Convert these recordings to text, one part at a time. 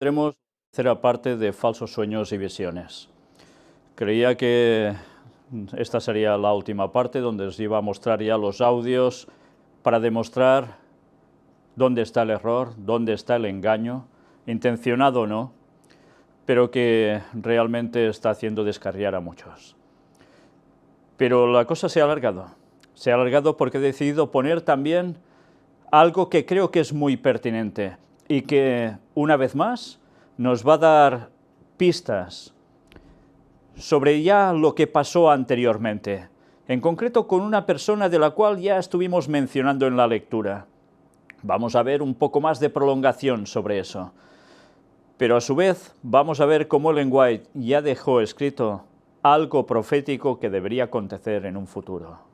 Tendremos tercera parte de falsos sueños y visiones. Creía que esta sería la última parte donde os iba a mostrar ya los audios para demostrar dónde está el error, dónde está el engaño, intencionado o no, pero que realmente está haciendo descarriar a muchos. Pero la cosa se ha alargado porque he decidido poner también algo que creo que es muy pertinente y que, una vez más, nos va a dar pistas sobre ya lo que pasó anteriormente, en concreto con una persona de la cual ya estuvimos mencionando en la lectura. Vamos a ver un poco más de prolongación sobre eso. Pero a su vez vamos a ver cómo Ellen White ya dejó escrito algo profético que debería acontecer en un futuro.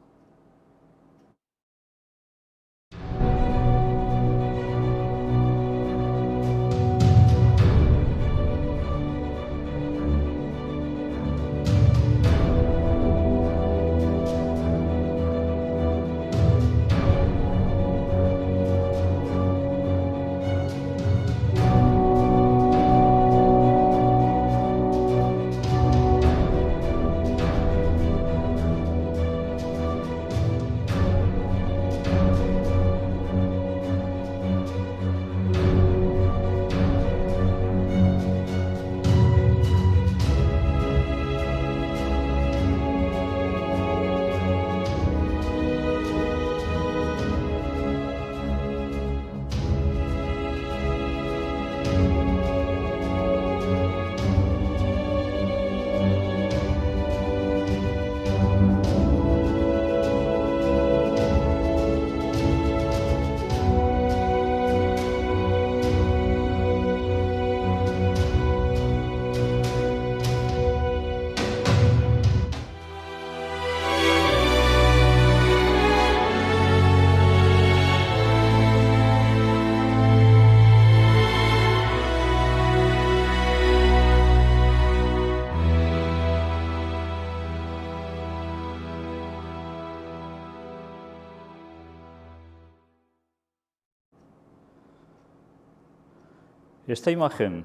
Esta imagen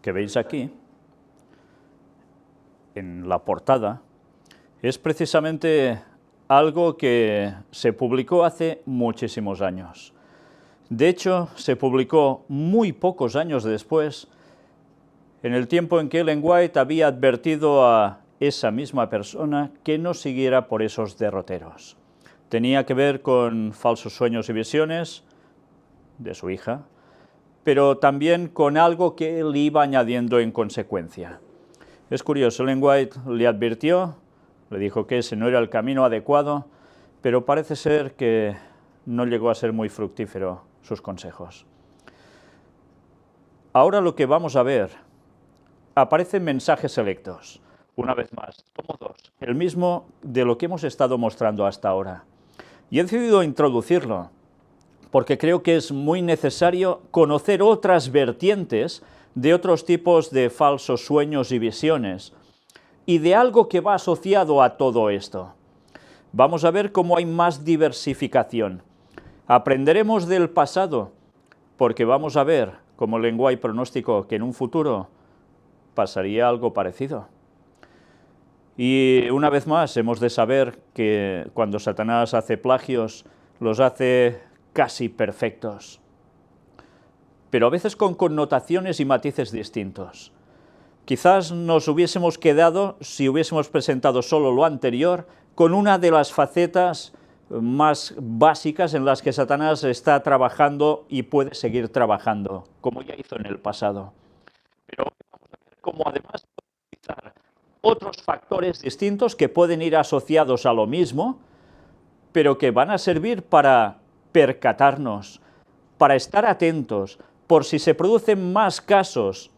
que veis aquí, en la portada, es precisamente algo que se publicó hace muchísimos años. De hecho, se publicó muy pocos años después, en el tiempo en que Ellen White había advertido a esa misma persona que no siguiera por esos derroteros. Tenía que ver con falsos sueños y visiones de su hija, pero también con algo que él iba añadiendo en consecuencia. Es curioso, Ellen White le advirtió, le dijo que ese no era el camino adecuado, pero parece ser que no llegó a ser muy fructífero sus consejos. Ahora lo que vamos a ver, aparecen mensajes selectos. Una vez más, tomo dos, el mismo de lo que hemos estado mostrando hasta ahora. Y he decidido introducirlo, porque creo que es muy necesario conocer otras vertientes de otros tipos de falsos sueños y visiones, y de algo que va asociado a todo esto. Vamos a ver cómo hay más diversificación. Aprenderemos del pasado, porque vamos a ver, como Ellen White pronosticó, que en un futuro pasaría algo parecido. Y una vez más, hemos de saber que cuando Satanás hace plagios, los hace casi perfectos, pero a veces con connotaciones y matices distintos. Quizás nos hubiésemos quedado, si hubiésemos presentado solo lo anterior, con una de las facetas más básicas en las que Satanás está trabajando y puede seguir trabajando, como ya hizo en el pasado. Pero vamos a ver cómo además puede utilizar otros factores distintos que pueden ir asociados a lo mismo, pero que van a servir para percatarnos, para estar atentos, por si se producen más casos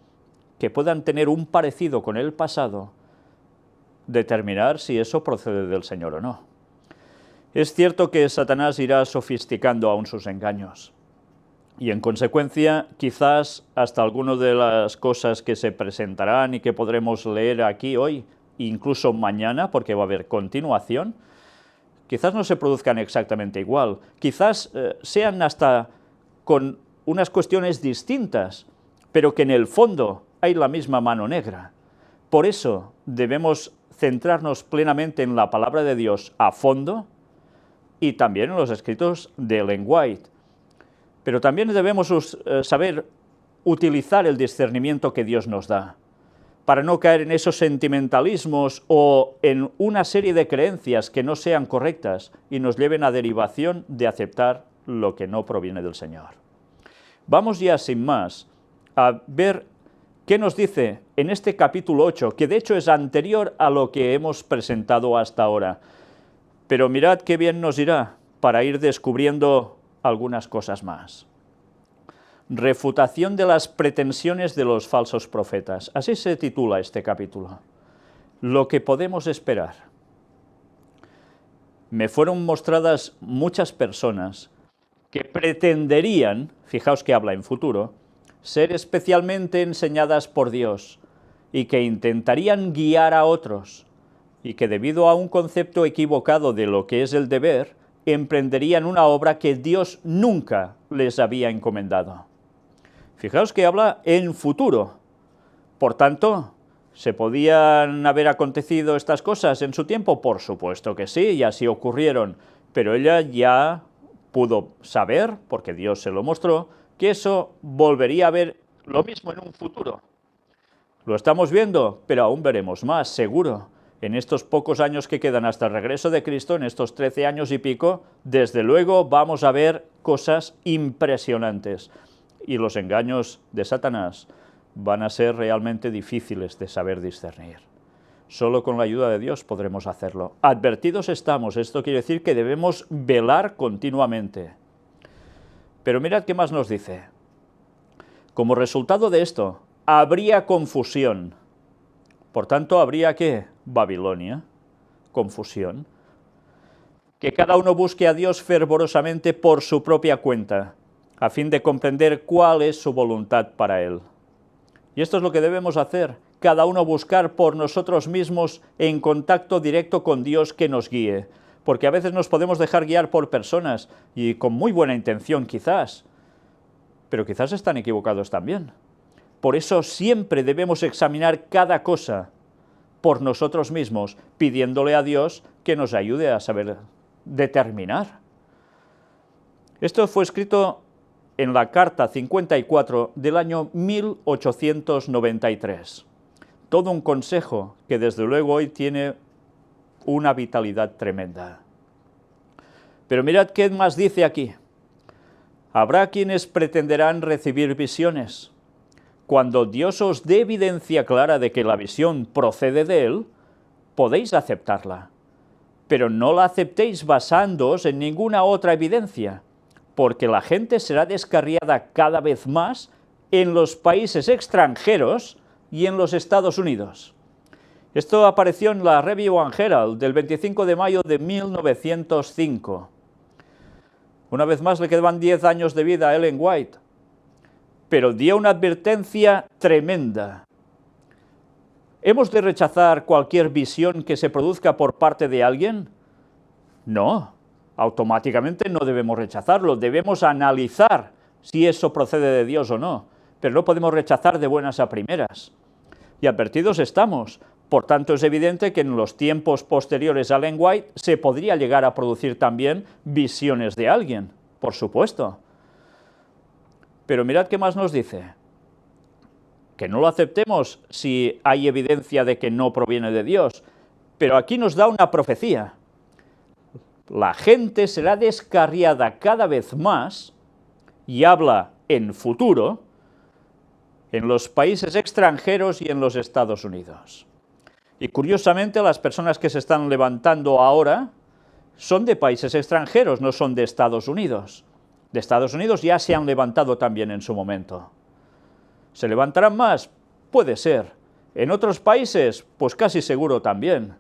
que puedan tener un parecido con el pasado, determinar si eso procede del Señor o no. Es cierto que Satanás irá sofisticando aún sus engaños, y en consecuencia, quizás hasta algunas de las cosas que se presentarán y que podremos leer aquí hoy, incluso mañana, porque va a haber continuación, quizás no se produzcan exactamente igual, quizás sean hasta con unas cuestiones distintas, pero que en el fondo hay la misma mano negra. Por eso debemos centrarnos plenamente en la palabra de Dios a fondo y también en los escritos de Ellen White. Pero también debemos saber utilizar el discernimiento que Dios nos da, para no caer en esos sentimentalismos o en una serie de creencias que no sean correctas y nos lleven a derivación de aceptar lo que no proviene del Señor. Vamos ya, sin más, a ver qué nos dice en este capítulo 8, que de hecho es anterior a lo que hemos presentado hasta ahora. Pero mirad qué bien nos irá para ir descubriendo algunas cosas más. Refutación de las pretensiones de los falsos profetas. Así se titula este capítulo. Lo que podemos esperar. Me fueron mostradas muchas personas que pretenderían, fijaos que habla en futuro, ser especialmente enseñadas por Dios y que intentarían guiar a otros y que debido a un concepto equivocado de lo que es el deber, emprenderían una obra que Dios nunca les había encomendado. Fijaos que habla en futuro. Por tanto, ¿se podían haber acontecido estas cosas en su tiempo? Por supuesto que sí, y así ocurrieron, pero ella ya pudo saber, porque Dios se lo mostró, que eso volvería a ver lo mismo en un futuro. Lo estamos viendo, pero aún veremos más, seguro. En estos pocos años que quedan hasta el regreso de Cristo, en estos 13 años y pico, desde luego vamos a ver cosas impresionantes. Y los engaños de Satanás van a ser realmente difíciles de saber discernir. Solo con la ayuda de Dios podremos hacerlo. Advertidos estamos, esto quiere decir que debemos velar continuamente. Pero mirad qué más nos dice. Como resultado de esto, habría confusión. Por tanto, habría ¿qué? Babilonia, confusión. Que cada uno busque a Dios fervorosamente por su propia cuenta, a fin de comprender cuál es su voluntad para él. Y esto es lo que debemos hacer, cada uno buscar por nosotros mismos en contacto directo con Dios que nos guíe, porque a veces nos podemos dejar guiar por personas, y con muy buena intención quizás, pero quizás están equivocados también. Por eso siempre debemos examinar cada cosa por nosotros mismos, pidiéndole a Dios que nos ayude a saber determinar. Esto fue escrito en la carta 54 del año 1893. Todo un consejo que desde luego hoy tiene una vitalidad tremenda. Pero mirad qué más dice aquí. Habrá quienes pretenderán recibir visiones. Cuando Dios os dé evidencia clara de que la visión procede de Él, podéis aceptarla. Pero no la aceptéis basándoos en ninguna otra evidencia, porque la gente será descarriada cada vez más en los países extranjeros y en los Estados Unidos. Esto apareció en la Review and Herald del 25 de mayo de 1905. Una vez más le quedaban 10 años de vida a Ellen White, pero dio una advertencia tremenda. ¿Hemos de rechazar cualquier visión que se produzca por parte de alguien? No. Automáticamente no debemos rechazarlo, debemos analizar si eso procede de Dios o no, pero no podemos rechazar de buenas a primeras. Y advertidos estamos, por tanto es evidente que en los tiempos posteriores a Ellen White se podría llegar a producir también visiones de alguien, por supuesto. Pero mirad qué más nos dice. Que no lo aceptemos si hay evidencia de que no proviene de Dios, pero aquí nos da una profecía. La gente será descarriada cada vez más, y habla en futuro, en los países extranjeros y en los Estados Unidos. Y curiosamente las personas que se están levantando ahora son de países extranjeros, no son de Estados Unidos. De Estados Unidos ya se han levantado también en su momento. ¿Se levantarán más? Puede ser. En otros países, pues casi seguro también.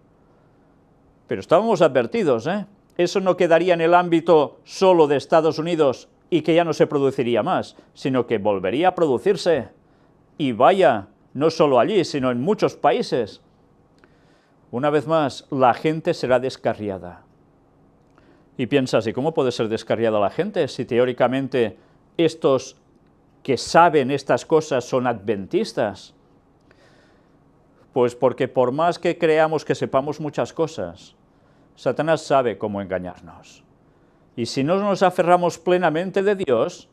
Pero estábamos advertidos, ¿eh? Eso no quedaría en el ámbito solo de Estados Unidos y que ya no se produciría más, sino que volvería a producirse. Y vaya, no solo allí, sino en muchos países. Una vez más, la gente será descarriada. Y piensas, ¿y cómo puede ser descarriada la gente si teóricamente estos que saben estas cosas son adventistas? Pues porque por más que creamos que sepamos muchas cosas, Satanás sabe cómo engañarnos. Y si no nos aferramos plenamente de Dios,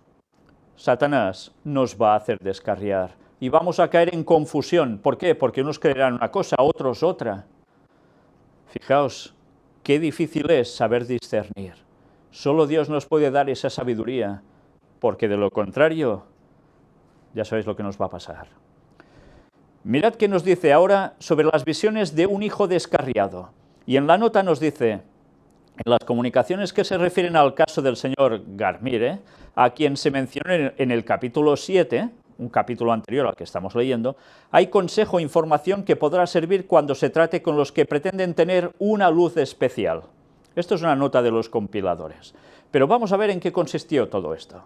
Satanás nos va a hacer descarriar y vamos a caer en confusión. ¿Por qué? Porque unos creerán una cosa, otros otra. Fijaos, qué difícil es saber discernir. Solo Dios nos puede dar esa sabiduría, porque de lo contrario, ya sabéis lo que nos va a pasar. Mirad qué nos dice ahora sobre las visiones de un hijo descarriado. Y en la nota nos dice, en las comunicaciones que se refieren al caso del señor Garmire, a quien se mencionó en el capítulo 7, un capítulo anterior al que estamos leyendo, hay consejo e información que podrá servir cuando se trate con los que pretenden tener una luz especial. Esto es una nota de los compiladores. Pero vamos a ver en qué consistió todo esto.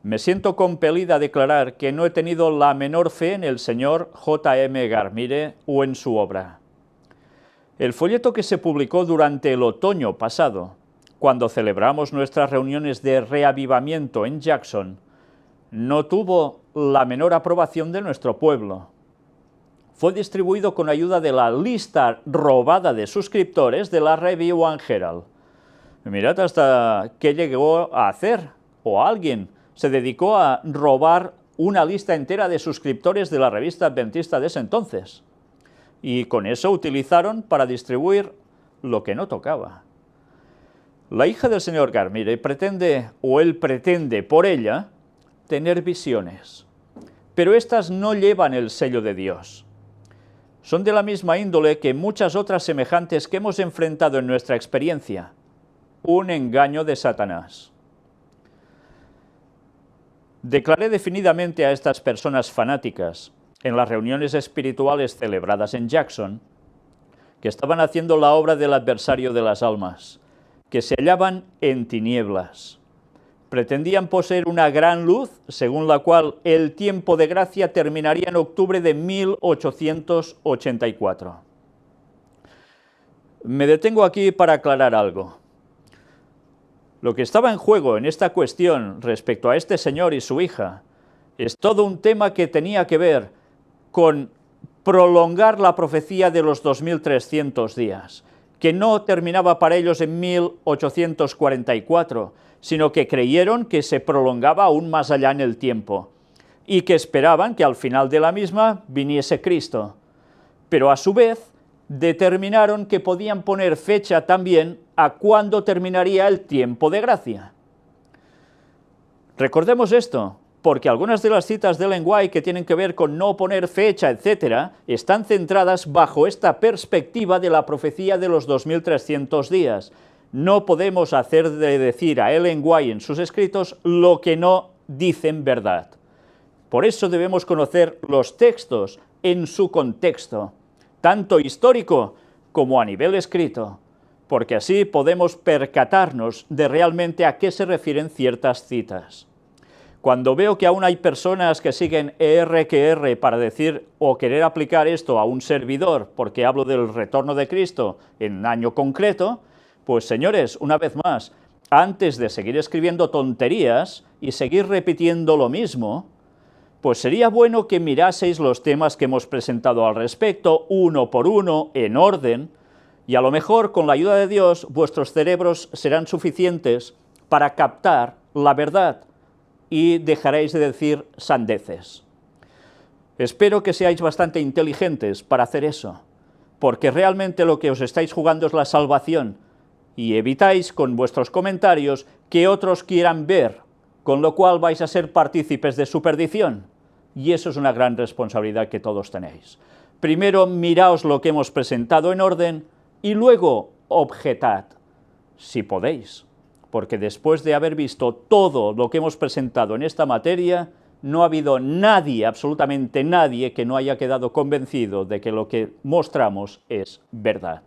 Me siento compelida a declarar que no he tenido la menor fe en el señor J.M. Garmire o en su obra. El folleto que se publicó durante el otoño pasado, cuando celebramos nuestras reuniones de reavivamiento en Jackson, no tuvo la menor aprobación de nuestro pueblo. Fue distribuido con ayuda de la lista robada de suscriptores de la Review and Herald. Mirad hasta qué llegó a hacer, o alguien se dedicó a robar una lista entera de suscriptores de la revista adventista de ese entonces. Y con eso utilizaron para distribuir lo que no tocaba. La hija del señor Garmire pretende, o él pretende por ella, tener visiones. Pero estas no llevan el sello de Dios. Son de la misma índole que muchas otras semejantes que hemos enfrentado en nuestra experiencia. Un engaño de Satanás. Declaré definidamente a estas personas fanáticas, en las reuniones espirituales celebradas en Jackson, que estaban haciendo la obra del adversario de las almas, que se hallaban en tinieblas. Pretendían poseer una gran luz, según la cual el tiempo de gracia terminaría en octubre de 1884. Me detengo aquí para aclarar algo. Lo que estaba en juego en esta cuestión respecto a este señor y su hija es todo un tema que tenía que ver con prolongar la profecía de los 2300 días, que no terminaba para ellos en 1844, sino que creyeron que se prolongaba aún más allá en el tiempo, y que esperaban que al final de la misma viniese Cristo. Pero a su vez determinaron que podían poner fecha también a cuándo terminaría el tiempo de gracia. Recordemos esto, porque algunas de las citas de Ellen White que tienen que ver con no poner fecha, etc., están centradas bajo esta perspectiva de la profecía de los 2300 días. No podemos hacer de decir a Ellen White en sus escritos lo que no dicen verdad. Por eso debemos conocer los textos en su contexto, tanto histórico como a nivel escrito, porque así podemos percatarnos de realmente a qué se refieren ciertas citas. Cuando veo que aún hay personas que siguen ER que R para decir o querer aplicar esto a un servidor, porque hablo del retorno de Cristo en un año concreto, pues señores, una vez más, antes de seguir escribiendo tonterías y seguir repitiendo lo mismo, pues sería bueno que miraseis los temas que hemos presentado al respecto, uno por uno, en orden, y a lo mejor, con la ayuda de Dios, vuestros cerebros serán suficientes para captar la verdad y dejaréis de decir sandeces. Espero que seáis bastante inteligentes para hacer eso, porque realmente lo que os estáis jugando es la salvación, y evitáis con vuestros comentarios que otros quieran ver, con lo cual vais a ser partícipes de su perdición, y eso es una gran responsabilidad que todos tenéis. Primero miraos lo que hemos presentado en orden, y luego objetad, si podéis, porque después de haber visto todo lo que hemos presentado en esta materia, no ha habido nadie, absolutamente nadie, que no haya quedado convencido de que lo que mostramos es verdad.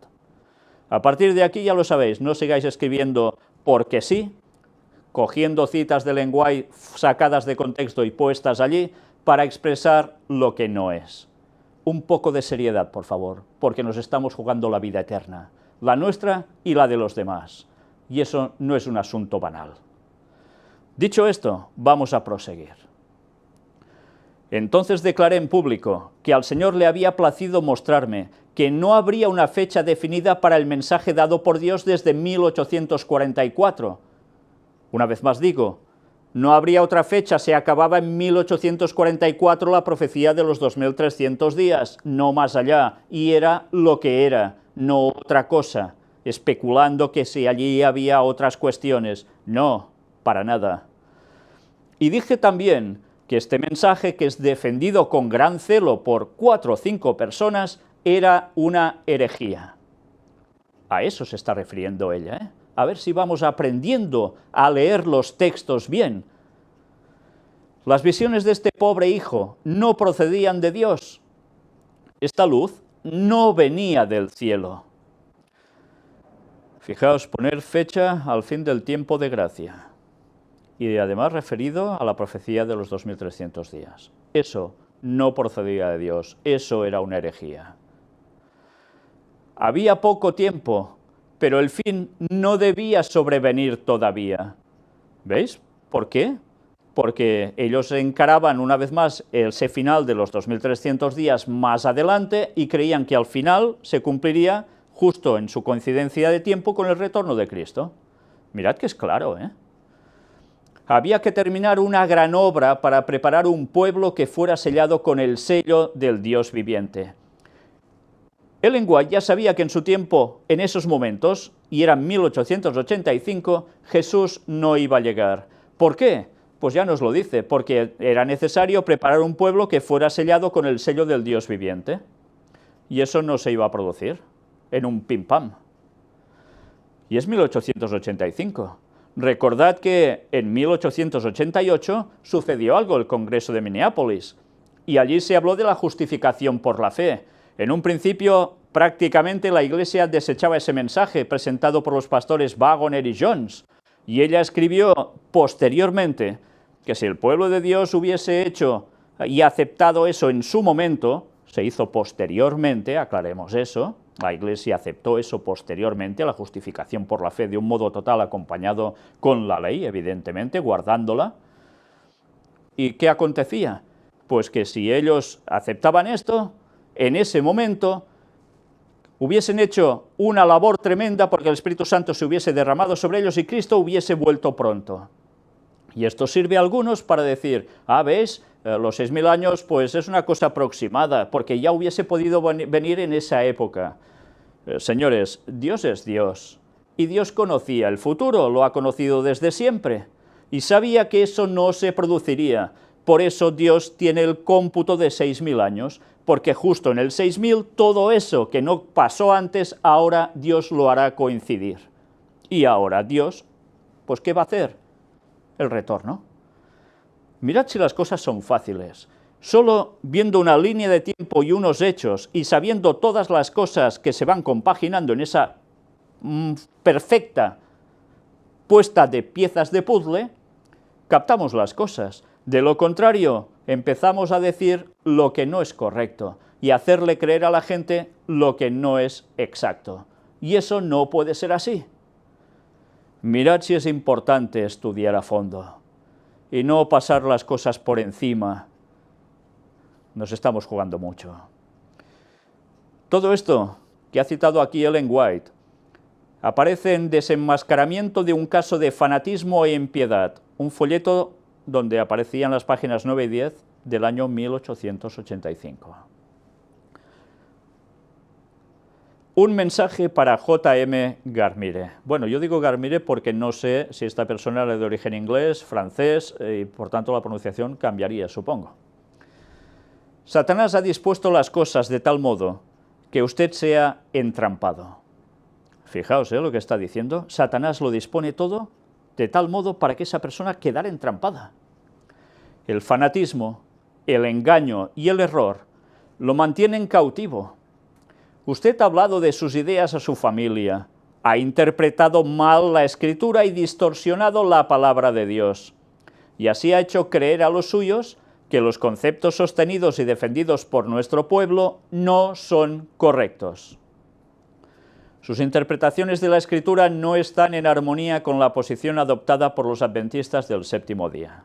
A partir de aquí ya lo sabéis, no sigáis escribiendo porque sí, cogiendo citas de lenguaje sacadas de contexto y puestas allí para expresar lo que no es. Un poco de seriedad, por favor, porque nos estamos jugando la vida eterna, la nuestra y la de los demás, y eso no es un asunto banal. Dicho esto, vamos a proseguir. Entonces declaré en público que al Señor le había placido mostrarme que no habría una fecha definida para el mensaje dado por Dios desde 1844. Una vez más digo, no habría otra fecha, se acababa en 1844 la profecía de los 2300 días, no más allá, y era lo que era, no otra cosa, especulando que si allí había otras cuestiones. No, para nada. Y dije también que este mensaje, que es defendido con gran celo por 4 o 5 personas, era una herejía. A eso se está refiriendo ella, ¿eh? A ver si vamos aprendiendo a leer los textos bien. Las visiones de este pobre hijo no procedían de Dios. Esta luz no venía del cielo. Fijaos, poner fecha al fin del tiempo de gracia. Y además referido a la profecía de los 2300 días. Eso no procedía de Dios, eso era una herejía. Había poco tiempo, pero el fin no debía sobrevenir todavía. ¿Veis? ¿Por qué? Porque ellos encaraban una vez más ese final de los 2300 días más adelante y creían que al final se cumpliría justo en su coincidencia de tiempo con el retorno de Cristo. Mirad que es claro, ¿eh? Había que terminar una gran obra para preparar un pueblo que fuera sellado con el sello del Dios viviente. Ellen White ya sabía que en su tiempo, en esos momentos, y era 1885, Jesús no iba a llegar. ¿Por qué? Pues ya nos lo dice, porque era necesario preparar un pueblo que fuera sellado con el sello del Dios viviente. Y eso no se iba a producir en un pim pam. Y es 1885. Recordad que en 1888 sucedió algo, el Congreso de Minneapolis, y allí se habló de la justificación por la fe. En un principio, prácticamente la Iglesia desechaba ese mensaje presentado por los pastores Waggoner y Jones, y ella escribió posteriormente que si el pueblo de Dios hubiese hecho y aceptado eso en su momento, se hizo posteriormente, aclaremos eso, la Iglesia aceptó eso posteriormente, la justificación por la fe de un modo total acompañado con la ley, evidentemente, guardándola. ¿Y qué acontecía? Pues que si ellos aceptaban esto, en ese momento hubiesen hecho una labor tremenda porque el Espíritu Santo se hubiese derramado sobre ellos y Cristo hubiese vuelto pronto. Y esto sirve a algunos para decir, ¿veis? Los 6000 años pues es una cosa aproximada, porque ya hubiese podido venir en esa época. Señores, Dios es Dios, y Dios conocía el futuro, lo ha conocido desde siempre, y sabía que eso no se produciría. Por eso Dios tiene el cómputo de 6000 años, porque justo en el 6000 todo eso que no pasó antes, ahora Dios lo hará coincidir. Y ahora Dios, pues ¿qué va a hacer? El retorno. Mirad si las cosas son fáciles. Solo viendo una línea de tiempo y unos hechos y sabiendo todas las cosas que se van compaginando en esa perfecta puesta de piezas de puzzle, captamos las cosas. De lo contrario, empezamos a decir lo que no es correcto y hacerle creer a la gente lo que no es exacto. Y eso no puede ser así. Mirad si es importante estudiar a fondo y no pasar las cosas por encima. Nos estamos jugando mucho. Todo esto que ha citado aquí Ellen White aparece en Desenmascaramiento de un caso de fanatismo e impiedad, un folleto donde aparecían las páginas 9 y 10 del año 1885. Un mensaje para J.M. Garmire. Bueno, yo digo Garmire porque no sé si esta persona era de origen inglés, francés, y por tanto la pronunciación cambiaría, supongo. Satanás ha dispuesto las cosas de tal modo que usted sea entrampado. Fijaos lo que está diciendo. Satanás lo dispone todo de tal modo para que esa persona quedara entrampada. El fanatismo, el engaño y el error lo mantienen cautivo. Usted ha hablado de sus ideas a su familia, ha interpretado mal la Escritura y distorsionado la palabra de Dios, y así ha hecho creer a los suyos que los conceptos sostenidos y defendidos por nuestro pueblo no son correctos. Sus interpretaciones de la Escritura no están en armonía con la posición adoptada por los adventistas del séptimo día.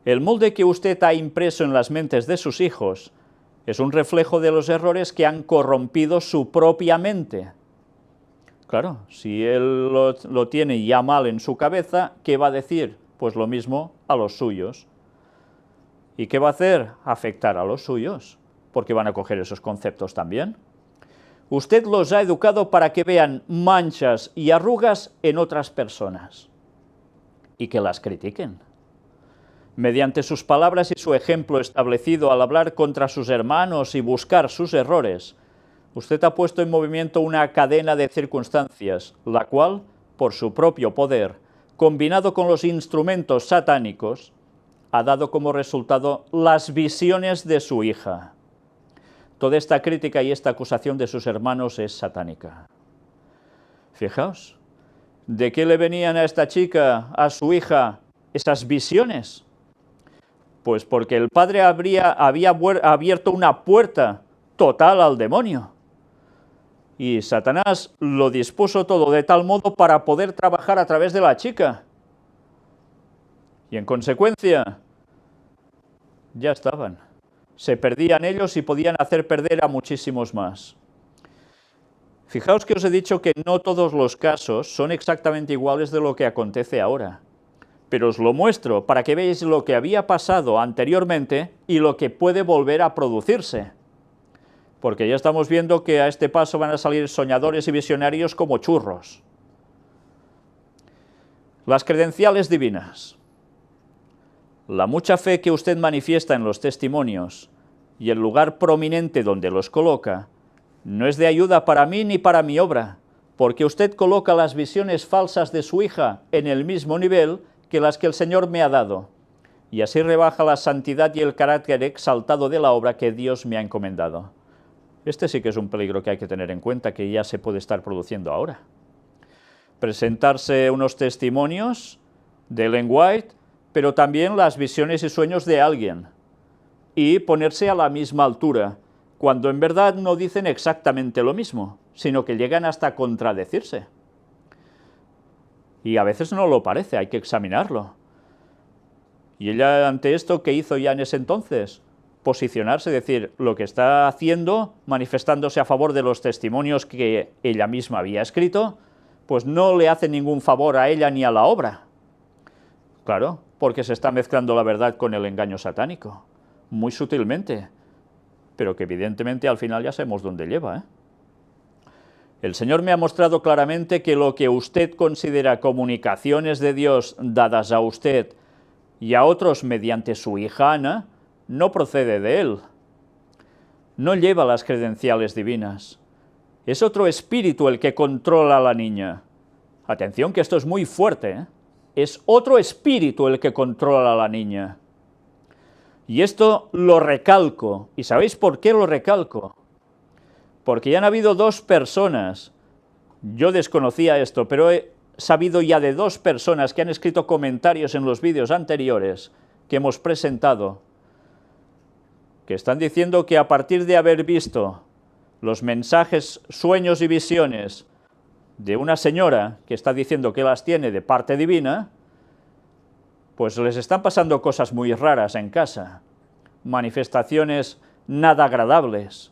El molde que usted ha impreso en las mentes de sus hijos es un reflejo de los errores que han corrompido su propia mente. Claro, si él lo tiene ya mal en su cabeza, ¿qué va a decir? Pues lo mismo a los suyos. ¿Y qué va a hacer? Afectar a los suyos, porque van a coger esos conceptos también. Usted los ha educado para que vean manchas y arrugas en otras personas y que las critiquen. Mediante sus palabras y su ejemplo establecido al hablar contra sus hermanos y buscar sus errores, usted ha puesto en movimiento una cadena de circunstancias, la cual, por su propio poder, combinado con los instrumentos satánicos, ha dado como resultado las visiones de su hija. Toda esta crítica y esta acusación de sus hermanos es satánica. Fijaos, ¿de qué le venían a esta chica, a su hija, esas visiones? Pues porque el padre había abierto una puerta total al demonio. Y Satanás lo dispuso todo de tal modo para poder trabajar a través de la chica. Y en consecuencia, ya estaban. Se perdían ellos y podían hacer perder a muchísimos más. Fijaos que os he dicho que no todos los casos son exactamente iguales de lo que acontece ahora. Pero os lo muestro para que veáis lo que había pasado anteriormente y lo que puede volver a producirse. Porque ya estamos viendo que a este paso van a salir soñadores y visionarios como churros. Las credenciales divinas. La mucha fe que usted manifiesta en los testimonios y el lugar prominente donde los coloca, no es de ayuda para mí ni para mi obra, porque usted coloca las visiones falsas de su hija en el mismo nivel que las que el Señor me ha dado, y así rebaja la santidad y el carácter exaltado de la obra que Dios me ha encomendado. Este sí que es un peligro que hay que tener en cuenta, que ya se puede estar produciendo ahora. Presentarse unos testimonios de Ellen White, pero también las visiones y sueños de alguien, y ponerse a la misma altura, cuando en verdad no dicen exactamente lo mismo, sino que llegan hasta contradecirse. Y a veces no lo parece, hay que examinarlo. Y ella, ante esto, ¿qué hizo ya en ese entonces? Posicionarse, decir, lo que está haciendo, manifestándose a favor de los testimonios que ella misma había escrito, pues no le hace ningún favor a ella ni a la obra. Claro, porque se está mezclando la verdad con el engaño satánico, muy sutilmente, pero que evidentemente al final ya sabemos dónde lleva, ¿eh? El Señor me ha mostrado claramente que lo que usted considera comunicaciones de Dios dadas a usted y a otros mediante su hija Ana, no procede de Él. No lleva las credenciales divinas. Es otro espíritu el que controla a la niña. Atención, que esto es muy fuerte, ¿eh? Es otro espíritu el que controla a la niña. Y esto lo recalco. ¿Y sabéis por qué lo recalco? Porque ya han habido dos personas, yo desconocía esto, pero he sabido ya de dos personas que han escrito comentarios en los vídeos anteriores que hemos presentado, que están diciendo que a partir de haber visto los mensajes, sueños y visiones de una señora que está diciendo que las tiene de parte divina, pues les están pasando cosas muy raras en casa, manifestaciones nada agradables.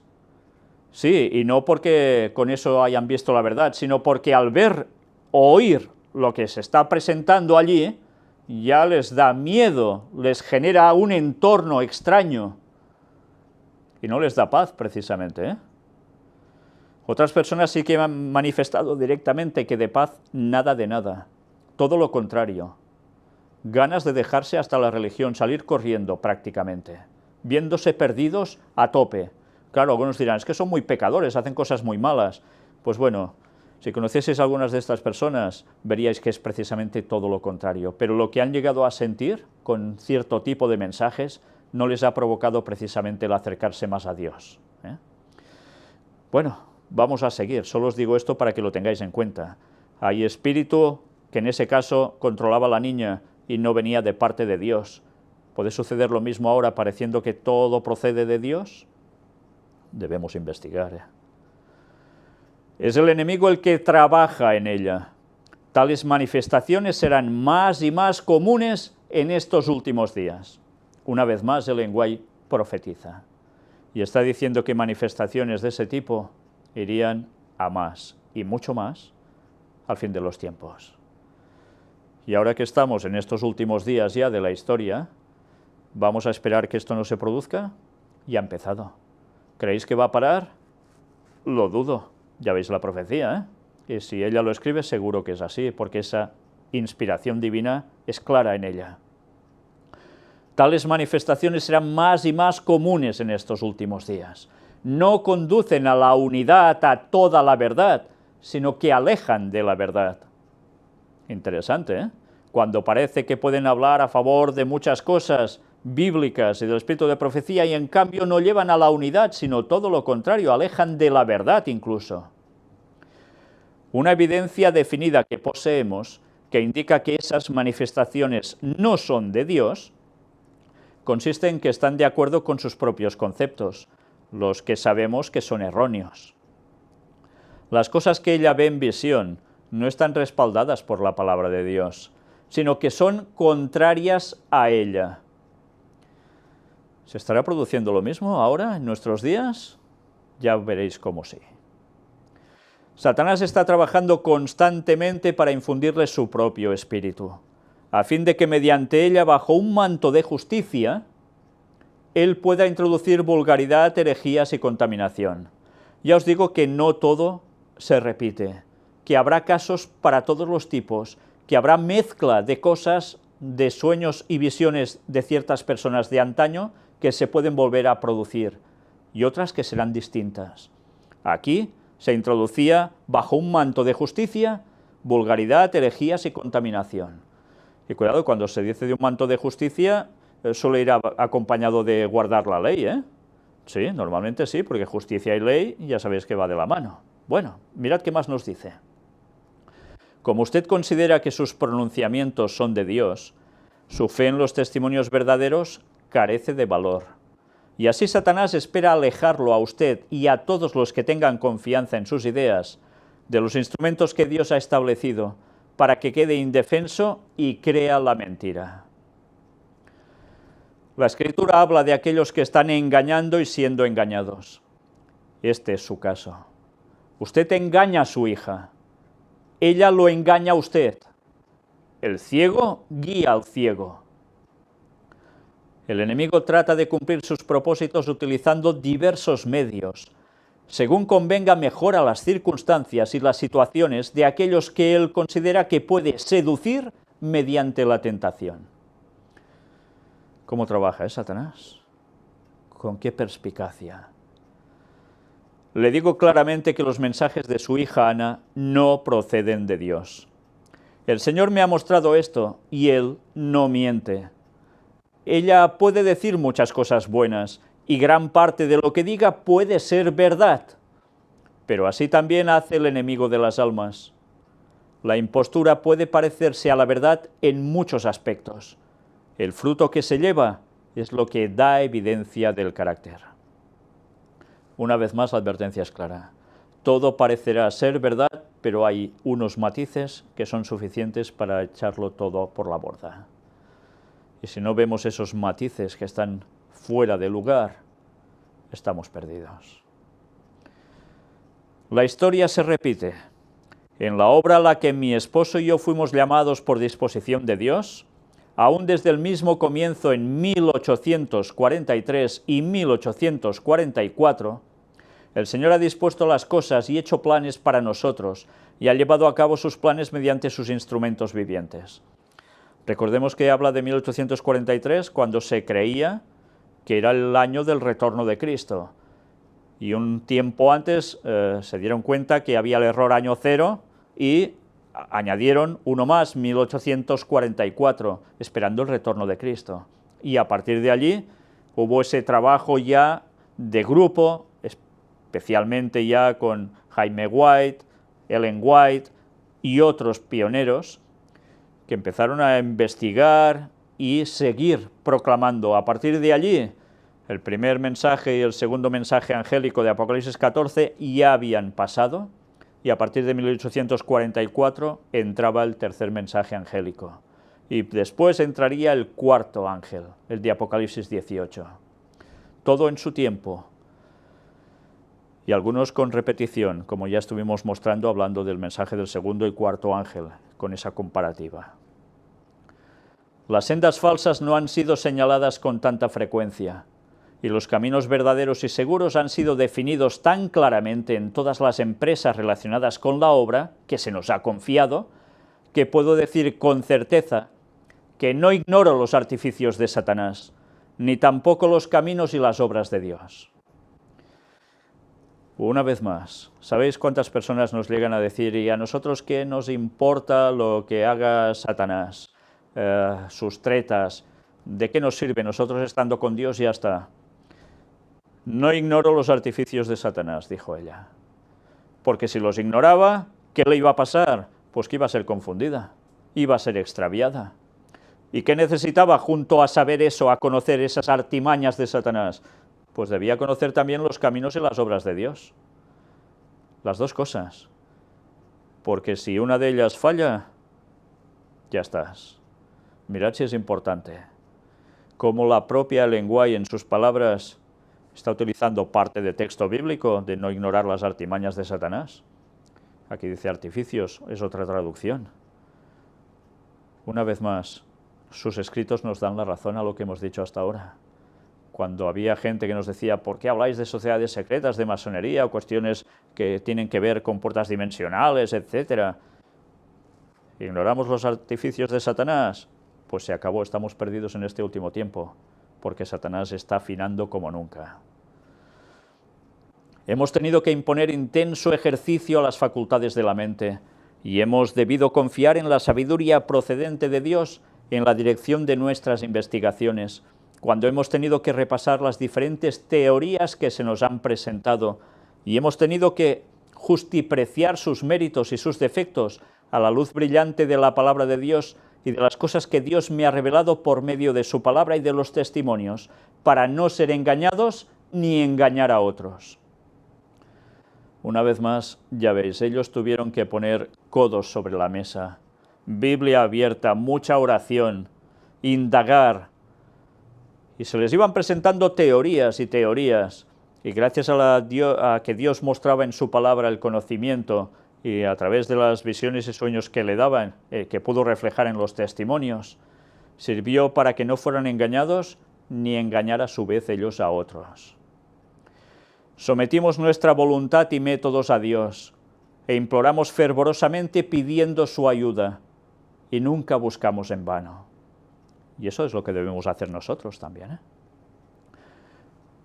Sí, y no porque con eso hayan visto la verdad, sino porque al ver o oír lo que se está presentando allí, ya les da miedo, les genera un entorno extraño, y no les da paz precisamente, ¿eh? Otras personas sí que han manifestado directamente que de paz nada de nada, todo lo contrario, ganas de dejarse hasta la religión, salir corriendo prácticamente, viéndose perdidos a tope. Claro, algunos dirán, es que son muy pecadores, hacen cosas muy malas. Pues bueno, si conocieseis a algunas de estas personas, veríais que es precisamente todo lo contrario. Pero lo que han llegado a sentir con cierto tipo de mensajes no les ha provocado precisamente el acercarse más a Dios, ¿eh? Bueno, vamos a seguir. Solo os digo esto para que lo tengáis en cuenta. Hay espíritu que en ese caso controlaba a la niña y no venía de parte de Dios. ¿Puede suceder lo mismo ahora pareciendo que todo procede de Dios? Debemos investigar, ¿eh? Es el enemigo el que trabaja en ella. Tales manifestaciones serán más y más comunes en estos últimos días. Una vez más, el lenguaje profetiza. Y está diciendo que manifestaciones de ese tipo irían a más y mucho más al fin de los tiempos. Y ahora que estamos en estos últimos días ya de la historia, ¿vamos a esperar que esto no se produzca? Ya ha empezado. ¿Creéis que va a parar? Lo dudo. Ya veis la profecía, ¿eh? Y si ella lo escribe, seguro que es así, porque esa inspiración divina es clara en ella. Tales manifestaciones serán más y más comunes en estos últimos días. No conducen a la unidad, a toda la verdad, sino que alejan de la verdad. Interesante, ¿eh? Cuando parece que pueden hablar a favor de muchas cosas bíblicas y del espíritu de profecía, y en cambio no llevan a la unidad, sino todo lo contrario, alejan de la verdad incluso. Una evidencia definida que poseemos, que indica que esas manifestaciones no son de Dios, consiste en que están de acuerdo con sus propios conceptos, los que sabemos que son erróneos. Las cosas que ella ve en visión no están respaldadas por la palabra de Dios, sino que son contrarias a ella. ¿Se estará produciendo lo mismo ahora, en nuestros días? Ya veréis cómo sí. Satanás está trabajando constantemente para infundirle su propio espíritu, a fin de que mediante ella, bajo un manto de justicia, él pueda introducir vulgaridad, herejías y contaminación. Ya os digo que no todo se repite, que habrá casos para todos los tipos, que habrá mezcla de cosas, de sueños y visiones de ciertas personas de antaño que se pueden volver a producir, y otras que serán distintas. Aquí se introducía, bajo un manto de justicia, vulgaridad, herejías y contaminación. Y cuidado, cuando se dice de un manto de justicia, suele ir acompañado de guardar la ley, ¿eh? Sí, normalmente sí, porque justicia y ley ya sabéis que va de la mano. Bueno, mirad qué más nos dice. Como usted considera que sus pronunciamientos son de Dios, su fe en los testimonios verdaderos carece de valor. Y así Satanás espera alejarlo a usted y a todos los que tengan confianza en sus ideas de los instrumentos que Dios ha establecido para que quede indefenso y crea la mentira. La Escritura habla de aquellos que están engañando y siendo engañados. Este es su caso. Usted engaña a su hija. Ella lo engaña a usted. El ciego guía al ciego. El enemigo trata de cumplir sus propósitos utilizando diversos medios. Según convenga, mejora las circunstancias y las situaciones de aquellos que él considera que puede seducir mediante la tentación. ¿Cómo trabaja Satanás? ¿Con qué perspicacia? Le digo claramente que los mensajes de su hija Ana no proceden de Dios. El Señor me ha mostrado esto y Él no miente. Ella puede decir muchas cosas buenas y gran parte de lo que diga puede ser verdad, pero así también hace el enemigo de las almas. La impostura puede parecerse a la verdad en muchos aspectos. El fruto que se lleva es lo que da evidencia del carácter. Una vez más, la advertencia es clara. Todo parecerá ser verdad, pero hay unos matices que son suficientes para echarlo todo por la borda. Y si no vemos esos matices que están fuera de lugar, estamos perdidos. La historia se repite. En la obra a la que mi esposo y yo fuimos llamados por disposición de Dios, aún desde el mismo comienzo en 1843 y 1844, el Señor ha dispuesto las cosas y hecho planes para nosotros, y ha llevado a cabo sus planes mediante sus instrumentos vivientes. Recordemos que habla de 1843, cuando se creía que era el año del retorno de Cristo. Y un tiempo antes se dieron cuenta que había el error año cero y añadieron uno más, 1844, esperando el retorno de Cristo. Y a partir de allí hubo ese trabajo ya de grupo, especialmente ya con Jaime White, Ellen White y otros pioneros, que empezaron a investigar y seguir proclamando. A partir de allí, el primer mensaje y el segundo mensaje angélico de Apocalipsis 14 ya habían pasado, y a partir de 1844 entraba el tercer mensaje angélico. Y después entraría el cuarto ángel, el de Apocalipsis 18. Todo en su tiempo. Y algunos con repetición, como ya estuvimos mostrando hablando del mensaje del segundo y cuarto ángel, con esa comparativa. Las sendas falsas no han sido señaladas con tanta frecuencia, y los caminos verdaderos y seguros han sido definidos tan claramente en todas las empresas relacionadas con la obra que se nos ha confiado, que puedo decir con certeza que no ignoro los artificios de Satanás, ni tampoco los caminos y las obras de Dios. Una vez más, ¿sabéis cuántas personas nos llegan a decir, y a nosotros qué nos importa lo que haga Satanás, sus tretas, de qué nos sirve? Nosotros estando con Dios ya está. No ignoro los artificios de Satanás, dijo ella, porque si los ignoraba, ¿qué le iba a pasar? Pues que iba a ser confundida, iba a ser extraviada. ¿Y qué necesitaba junto a saber eso, a conocer esas artimañas de Satanás? Pues debía conocer también los caminos y las obras de Dios. Las dos cosas. Porque si una de ellas falla, ya estás. Mirad si es importante. Cómo la propia Lenguay en sus palabras está utilizando parte de texto bíblico de no ignorar las artimañas de Satanás. Aquí dice artificios, es otra traducción. Una vez más, sus escritos nos dan la razón a lo que hemos dicho hasta ahora. Cuando había gente que nos decía, ¿por qué habláis de sociedades secretas, de masonería, o cuestiones que tienen que ver con puertas dimensionales, etcétera? ¿Ignoramos los artificios de Satanás? Pues se acabó, estamos perdidos en este último tiempo, porque Satanás está afinando como nunca. Hemos tenido que imponer intenso ejercicio a las facultades de la mente, y hemos debido confiar en la sabiduría procedente de Dios en la dirección de nuestras investigaciones, cuando hemos tenido que repasar las diferentes teorías que se nos han presentado y hemos tenido que justipreciar sus méritos y sus defectos a la luz brillante de la palabra de Dios y de las cosas que Dios me ha revelado por medio de su palabra y de los testimonios, para no ser engañados ni engañar a otros. Una vez más, ya veis, ellos tuvieron que poner codos sobre la mesa, Biblia abierta, mucha oración, indagar, y se les iban presentando teorías y teorías, y gracias a que Dios mostraba en su palabra el conocimiento, y a través de las visiones y sueños que le daban, que pudo reflejar en los testimonios, sirvió para que no fueran engañados, ni engañar a su vez ellos a otros. Sometimos nuestra voluntad y métodos a Dios, e imploramos fervorosamente pidiendo su ayuda, y nunca buscamos en vano. Y eso es lo que debemos hacer nosotros también.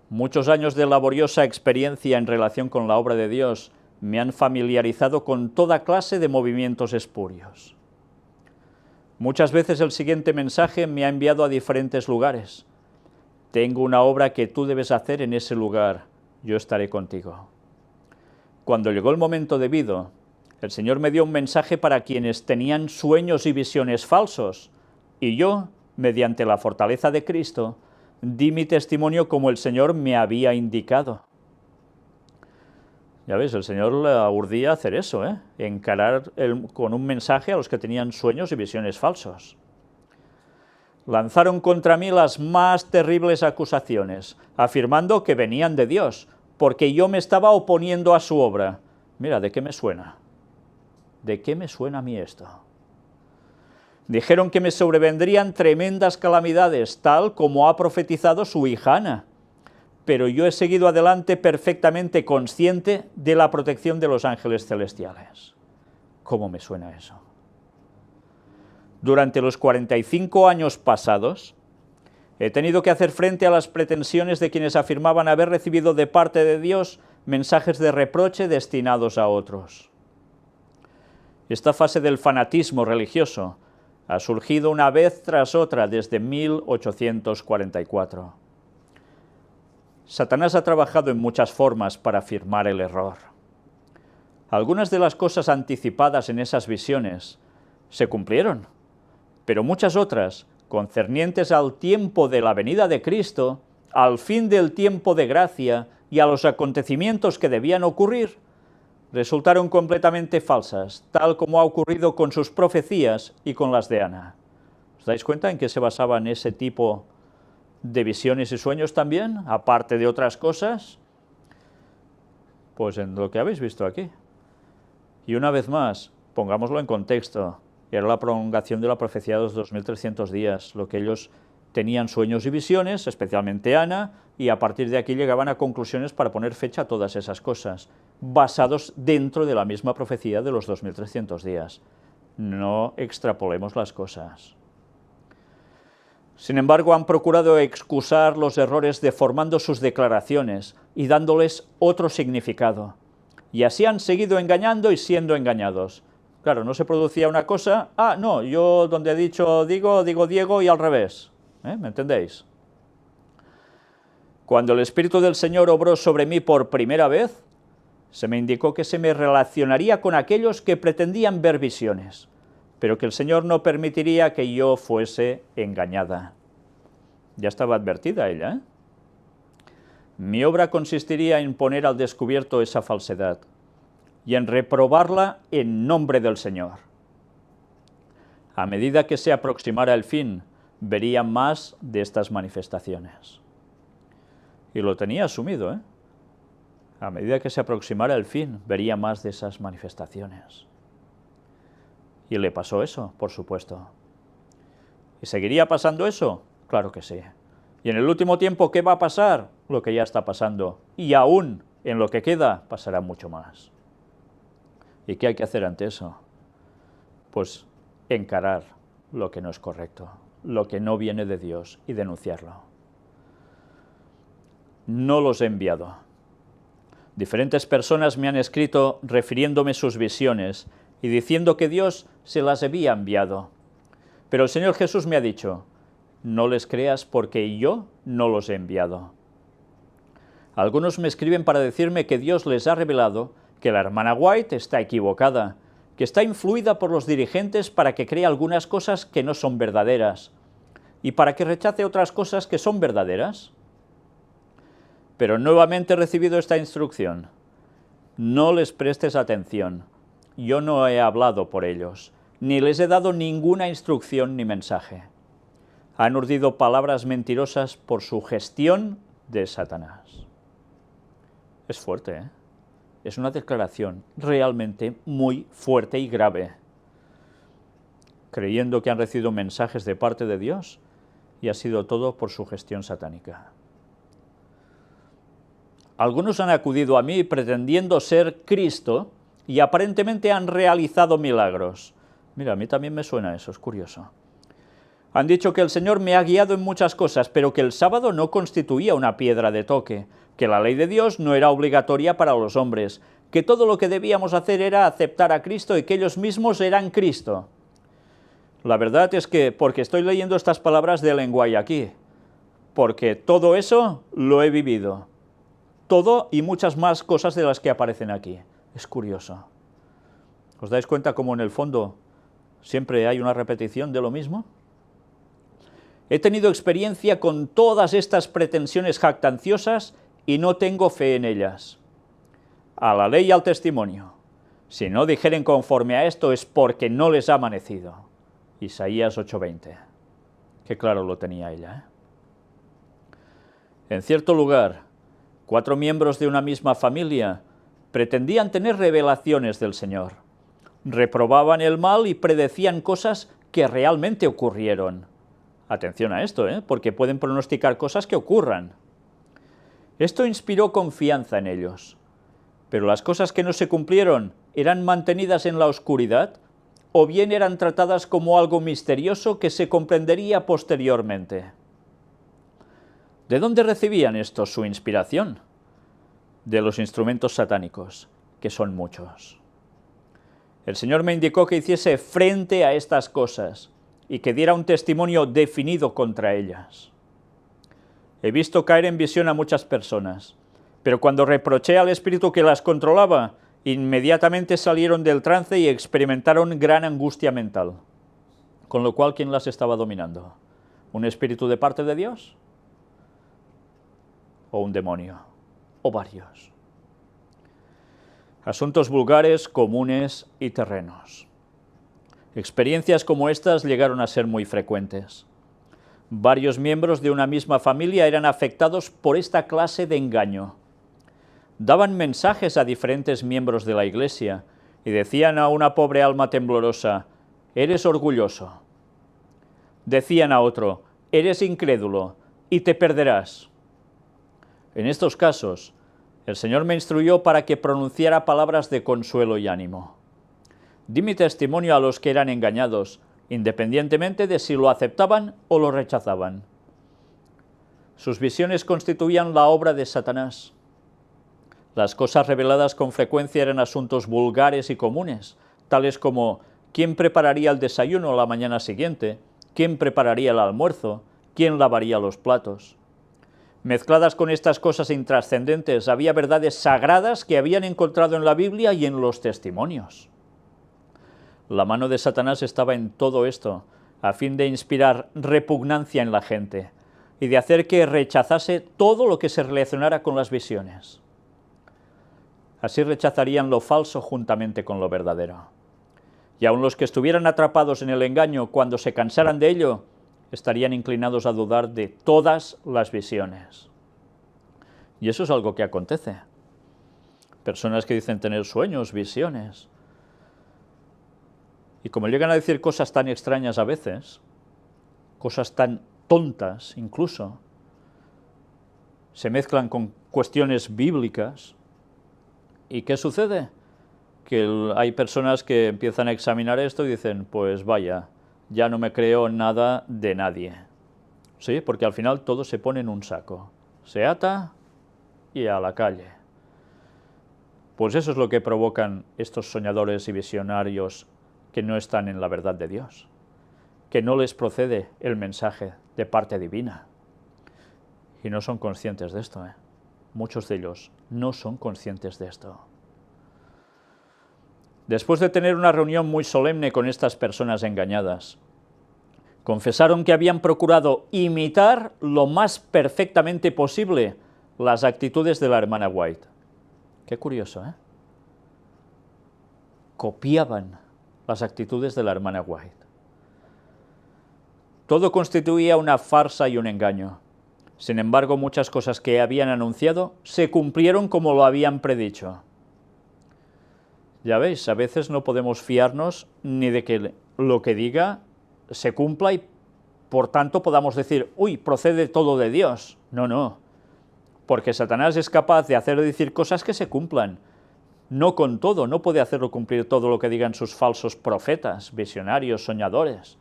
Muchos años de laboriosa experiencia en relación con la obra de Dios me han familiarizado con toda clase de movimientos espurios. Muchas veces el siguiente mensaje me ha enviado a diferentes lugares. Tengo una obra que tú debes hacer en ese lugar, yo estaré contigo. Cuando llegó el momento debido, el Señor me dio un mensaje para quienes tenían sueños y visiones falsos, y yo, mediante la fortaleza de Cristo, di mi testimonio como el Señor me había indicado. Ya ves, el Señor le urdía hacer eso, encarar con un mensaje a los que tenían sueños y visiones falsos. Lanzaron contra mí las más terribles acusaciones, afirmando que venían de Dios, porque yo me estaba oponiendo a su obra. Mira, ¿de qué me suena? ¿De qué me suena a mí esto? Dijeron que me sobrevendrían tremendas calamidades, tal como ha profetizado su hija Ana, pero yo he seguido adelante perfectamente consciente de la protección de los ángeles celestiales. ¿Cómo me suena eso? Durante los 45 años pasados, he tenido que hacer frente a las pretensiones de quienes afirmaban haber recibido de parte de Dios mensajes de reproche destinados a otros. Esta fase del fanatismo religioso ha surgido una vez tras otra desde 1844. Satanás ha trabajado en muchas formas para afirmar el error. Algunas de las cosas anticipadas en esas visiones se cumplieron, pero muchas otras, concernientes al tiempo de la venida de Cristo, al fin del tiempo de gracia y a los acontecimientos que debían ocurrir, resultaron completamente falsas, tal como ha ocurrido con sus profecías y con las de Ana. ¿Os dais cuenta en qué se basaban ese tipo de visiones y sueños también, aparte de otras cosas? Pues en lo que habéis visto aquí. Y una vez más, pongámoslo en contexto, era la prolongación de la profecía de los 2300 días, lo que ellos tenían sueños y visiones, especialmente Ana, y a partir de aquí llegaban a conclusiones para poner fecha a todas esas cosas, basados dentro de la misma profecía de los 2300 días. No extrapolemos las cosas. Sin embargo, han procurado excusar los errores deformando sus declaraciones y dándoles otro significado. Y así han seguido engañando y siendo engañados. Claro, no se producía una cosa, no, yo donde he dicho digo Diego y al revés. ¿Me entendéis? Cuando el Espíritu del Señor obró sobre mí por primera vez, se me indicó que se me relacionaría con aquellos que pretendían ver visiones, pero que el Señor no permitiría que yo fuese engañada. Ya estaba advertida ella, ¿eh? Mi obra consistiría en poner al descubierto esa falsedad y en reprobarla en nombre del Señor. A medida que se aproximara el fin, vería más de estas manifestaciones. Y lo tenía asumido, ¿eh? A medida que se aproximara el fin, vería más de esas manifestaciones. Y le pasó eso, por supuesto. ¿Y seguiría pasando eso? Claro que sí. Y en el último tiempo, ¿qué va a pasar? Lo que ya está pasando. Y aún en lo que queda, pasará mucho más. ¿Y qué hay que hacer ante eso? Pues encarar lo que no es correcto, lo que no viene de Dios y denunciarlo. No los he enviado. Diferentes personas me han escrito refiriéndome sus visiones y diciendo que Dios se las había enviado. Pero el Señor Jesús me ha dicho, no les creas porque yo no los he enviado. Algunos me escriben para decirme que Dios les ha revelado que la hermana White está equivocada, que está influida por los dirigentes para que crea algunas cosas que no son verdaderas y para que rechace otras cosas que son verdaderas. Pero nuevamente he recibido esta instrucción. No les prestes atención. Yo no he hablado por ellos, ni les he dado ninguna instrucción ni mensaje. Han urdido palabras mentirosas por su gestión de Satanás. Es fuerte, ¿eh? Es una declaración realmente muy fuerte y grave. Creyendo que han recibido mensajes de parte de Dios y ha sido todo por su gestión satánica. Algunos han acudido a mí pretendiendo ser Cristo y aparentemente han realizado milagros. Mira, a mí también me suena eso, es curioso. Han dicho que el Señor me ha guiado en muchas cosas, pero que el sábado no constituía una piedra de toque, que la ley de Dios no era obligatoria para los hombres, que todo lo que debíamos hacer era aceptar a Cristo y que ellos mismos eran Cristo. La verdad es que, porque estoy leyendo estas palabras de Ellen White aquí, porque todo eso lo he vivido. Todo y muchas más cosas de las que aparecen aquí. Es curioso. ¿Os dais cuenta cómo en el fondo siempre hay una repetición de lo mismo? He tenido experiencia con todas estas pretensiones jactanciosas y no tengo fe en ellas. A la ley y al testimonio. Si no dijeren conforme a esto es porque no les ha amanecido. Isaías 8:20. Qué claro lo tenía ella, ¿eh? En cierto lugar, 4 miembros de una misma familia pretendían tener revelaciones del Señor. Reprobaban el mal y predecían cosas que realmente ocurrieron. Atención a esto, porque pueden pronosticar cosas que ocurran. Esto inspiró confianza en ellos, pero las cosas que no se cumplieron eran mantenidas en la oscuridad o bien eran tratadas como algo misterioso que se comprendería posteriormente. ¿De dónde recibían estos su inspiración? De los instrumentos satánicos, que son muchos. El Señor me indicó que hiciese frente a estas cosas y que diera un testimonio definido contra ellas. He visto caer en visión a muchas personas, pero cuando reproché al espíritu que las controlaba, inmediatamente salieron del trance y experimentaron gran angustia mental. Con lo cual, ¿quién las estaba dominando? ¿Un espíritu de parte de Dios? ¿O un demonio? ¿O varios? Asuntos vulgares, comunes y terrenos. Experiencias como estas llegaron a ser muy frecuentes. Varios miembros de una misma familia eran afectados por esta clase de engaño. Daban mensajes a diferentes miembros de la iglesia y decían a una pobre alma temblorosa: «Eres orgulloso». Decían a otro: «Eres incrédulo y te perderás». En estos casos, el Señor me instruyó para que pronunciara palabras de consuelo y ánimo. Di mi testimonio a los que eran engañados, independientemente de si lo aceptaban o lo rechazaban. Sus visiones constituían la obra de Satanás. Las cosas reveladas con frecuencia eran asuntos vulgares y comunes, tales como quién prepararía el desayuno la mañana siguiente, quién prepararía el almuerzo, quién lavaría los platos. Mezcladas con estas cosas intrascendentes había verdades sagradas que habían encontrado en la Biblia y en los testimonios. La mano de Satanás estaba en todo esto, a fin de inspirar repugnancia en la gente y de hacer que rechazase todo lo que se relacionara con las visiones. Así rechazarían lo falso juntamente con lo verdadero. Y aun los que estuvieran atrapados en el engaño, cuando se cansaran de ello, estarían inclinados a dudar de todas las visiones. Y eso es algo que acontece. Personas que dicen tener sueños, visiones. Y como llegan a decir cosas tan extrañas a veces, cosas tan tontas incluso, se mezclan con cuestiones bíblicas. ¿Y qué sucede? Que hay personas que empiezan a examinar esto y dicen, pues vaya, ya no me creo nada de nadie. Sí, porque al final todo se pone en un saco. Se ata y a la calle. Pues eso es lo que provocan estos soñadores y visionarios que no están en la verdad de Dios, que no les procede el mensaje de parte divina. Y no son conscientes de esto, Muchos de ellos no son conscientes de esto. Después de tener una reunión muy solemne con estas personas engañadas, confesaron que habían procurado imitar lo más perfectamente posible las actitudes de la hermana White. Qué curioso, Copiaban las actitudes de la hermana White. Todo constituía una farsa y un engaño. Sin embargo, muchas cosas que habían anunciado se cumplieron como lo habían predicho. Ya veis, a veces no podemos fiarnos ni de que lo que diga se cumpla y por tanto podamos decir, uy, procede todo de Dios. No, no, porque Satanás es capaz de hacer decir cosas que se cumplan. No con todo, no puede hacerlo cumplir todo lo que digan sus falsos profetas, visionarios, soñadores.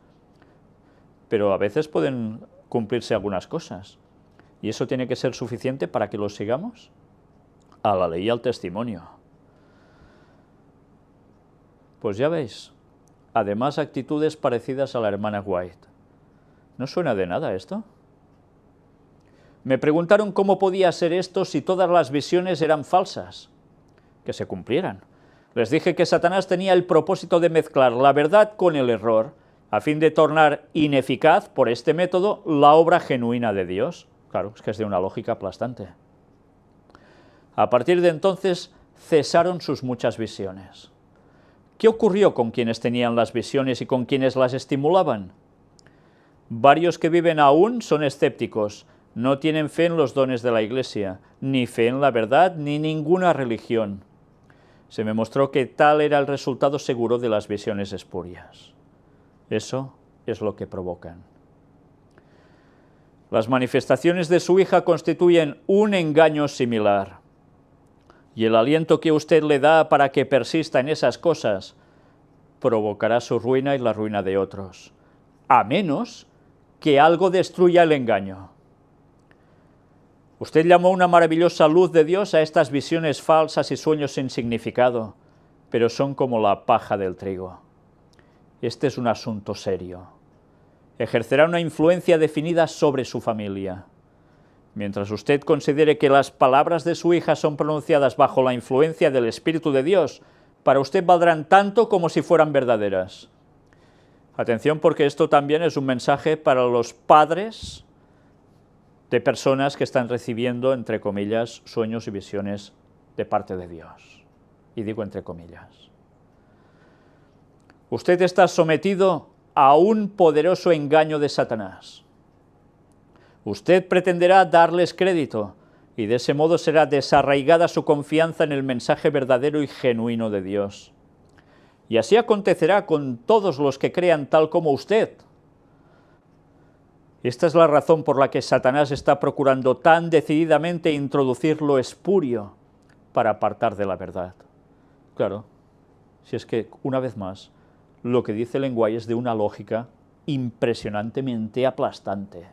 Pero a veces pueden cumplirse algunas cosas. ¿Y eso tiene que ser suficiente para que los sigamos? A la ley y al testimonio. Pues ya veis, además actitudes parecidas a la hermana White. ¿No suena de nada esto? Me preguntaron cómo podía ser esto si todas las visiones eran falsas, que se cumplieran. Les dije que Satanás tenía el propósito de mezclar la verdad con el error, a fin de tornar ineficaz, por este método, la obra genuina de Dios. Claro, es que es de una lógica aplastante. A partir de entonces, cesaron sus muchas visiones. ¿Qué ocurrió con quienes tenían las visiones y con quienes las estimulaban? Varios que viven aún son escépticos, no tienen fe en los dones de la Iglesia, ni fe en la verdad, ni ninguna religión. Se me mostró que tal era el resultado seguro de las visiones espurias. Eso es lo que provocan. Las manifestaciones de su hija constituyen un engaño similar. Y el aliento que usted le da para que persista en esas cosas provocará su ruina y la ruina de otros, a menos que algo destruya el engaño. Usted llamó una maravillosa luz de Dios a estas visiones falsas y sueños sin significado, pero son como la paja del trigo. Este es un asunto serio. Ejercerá una influencia definida sobre su familia. Mientras usted considere que las palabras de su hija son pronunciadas bajo la influencia del Espíritu de Dios, para usted valdrán tanto como si fueran verdaderas. Atención, porque esto también es un mensaje para los padres de personas que están recibiendo, entre comillas, sueños y visiones de parte de Dios. y digo entre comillas. Usted está sometido a un poderoso engaño de Satanás. Usted pretenderá darles crédito y de ese modo será desarraigada su confianza en el mensaje verdadero y genuino de Dios. Y así acontecerá con todos los que crean tal como usted. Esta es la razón por la que Satanás está procurando tan decididamente introducir lo espurio para apartar de la verdad. Claro, si es que, una vez más, lo que dice el lenguaje es de una lógica impresionantemente aplastante.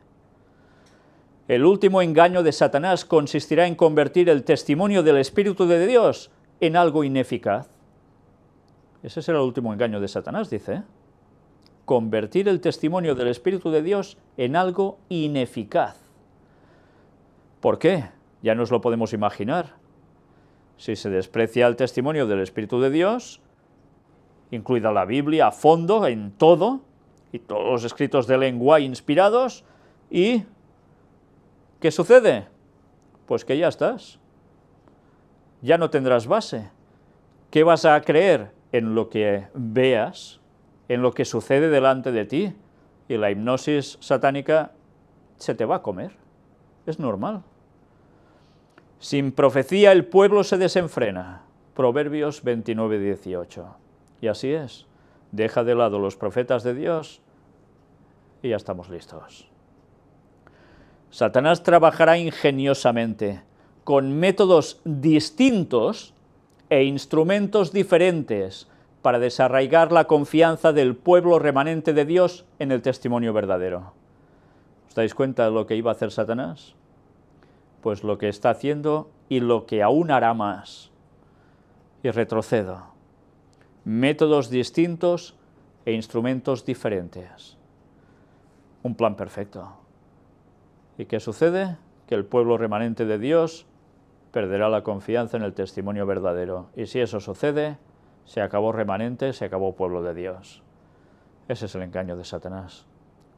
El último engaño de Satanás consistirá en convertir el testimonio del Espíritu de Dios en algo ineficaz. Ese será el último engaño de Satanás, dice. Convertir el testimonio del Espíritu de Dios en algo ineficaz. ¿Por qué? Ya nos lo podemos imaginar. Si se desprecia el testimonio del Espíritu de Dios, incluida la Biblia a fondo, en todo, y todos los escritos de lengua inspirados, y ¿qué sucede? Pues que ya estás. Ya no tendrás base. ¿Qué vas a creer? En lo que veas, en lo que sucede delante de ti, y la hipnosis satánica se te va a comer. Es normal. Sin profecía el pueblo se desenfrena. Proverbios 29:18. Y así es. Deja de lado los profetas de Dios y ya estamos listos. Satanás trabajará ingeniosamente, con métodos distintos e instrumentos diferentes para desarraigar la confianza del pueblo remanente de Dios en el testimonio verdadero. ¿Os dais cuenta de lo que iba a hacer Satanás? Pues lo que está haciendo y lo que aún hará más. Y retrocedo. Métodos distintos e instrumentos diferentes. Un plan perfecto. ¿Y qué sucede? Que el pueblo remanente de Dios perderá la confianza en el testimonio verdadero. Y si eso sucede, se acabó remanente, se acabó pueblo de Dios. Ese es el engaño de Satanás.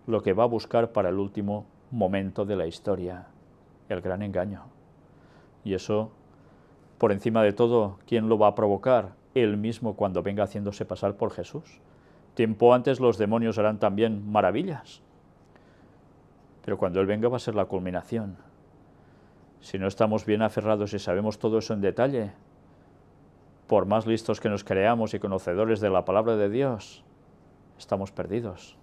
Lo que va a buscar para el último momento de la historia. El gran engaño. Y eso, por encima de todo, ¿quién lo va a provocar? Él mismo cuando venga haciéndose pasar por Jesús. Tiempo antes los demonios harán también maravillas. Pero cuando Él venga va a ser la culminación. Si no estamos bien aferrados y sabemos todo eso en detalle, por más listos que nos creamos y conocedores de la palabra de Dios, estamos perdidos.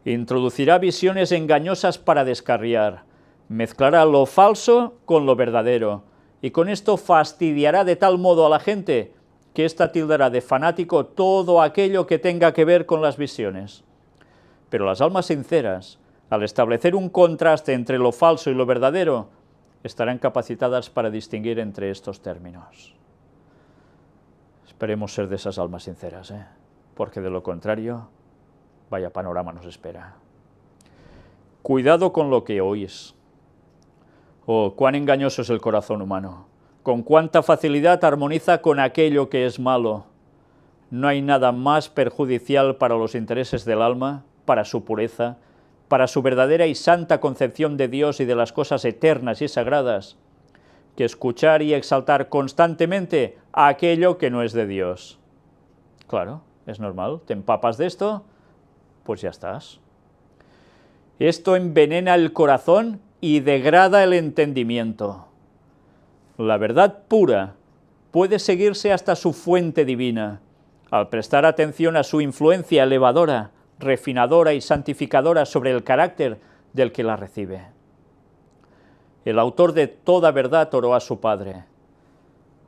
Introducirá visiones engañosas para descarriar, mezclará lo falso con lo verdadero, y con esto fastidiará de tal modo a la gente que ésta tildará de fanático todo aquello que tenga que ver con las visiones. Pero las almas sinceras, al establecer un contraste entre lo falso y lo verdadero, estarán capacitadas para distinguir entre estos términos. Esperemos ser de esas almas sinceras, porque de lo contrario, vaya panorama nos espera. Cuidado con lo que oís. Oh, cuán engañoso es el corazón humano. Con cuánta facilidad armoniza con aquello que es malo. No hay nada más perjudicial para los intereses del alma, para su pureza, para su verdadera y santa concepción de Dios y de las cosas eternas y sagradas, que escuchar y exaltar constantemente a aquello que no es de Dios. Claro, es normal, te empapas de esto, pues ya estás. Esto envenena el corazón y degrada el entendimiento. La verdad pura puede seguirse hasta su fuente divina, al prestar atención a su influencia elevadora, refinadora y santificadora sobre el carácter del que la recibe. El autor de toda verdad oró a su Padre: